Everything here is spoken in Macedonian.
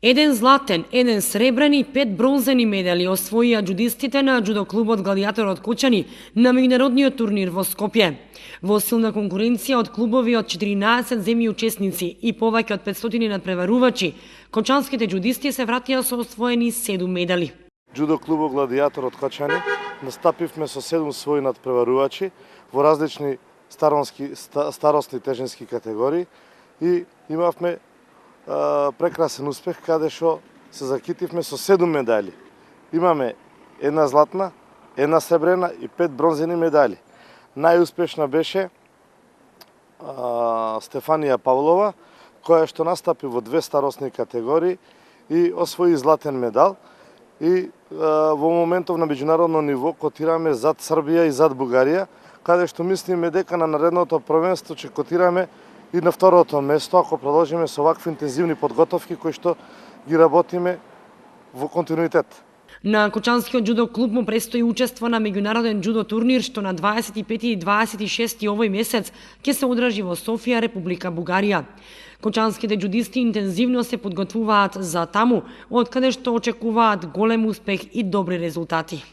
Еден златен, еден сребрен и 5 бронзени медали освоија џудистите на џудо-клубот Гладијатор од Кочани на меѓународниот турнир во Скопје. Во силна конкуренција од клубови од 14 земји учесници и повеќе од 500 надпреварувачи, кочанските џудисти се вратија со освоени 7 медали. Џудо-клубот Гладијатор од Кочани настапивме со 7 своји надпреварувачи во различни старосни тежински категории и имавме прекрасен успех каде што се закитивме со 7 медали. Имаме една златна, една сребрена и 5 бронзени медали. Најуспешна беше Стефанија Павлова, која што настапи во 2 старосни категории и освои златен медал. И во моментов на меѓународно ниво котираме зад Србија и зад Бугарија, каде што мислиме дека на наредното првенство ќе котираме и на второто место, ако продолжиме со вакви интензивни подготовки кои што ги работиме во континуитет. На Кочанскиот џудо клуб му престои учество на меѓународен џудо турнир што на 25 и 26 овој месец ќе се одржи во Софија, Република Бугарија. Кочанските џудисти интензивно се подготвуваат за таму, од каде што очекуваат голем успех и добри резултати.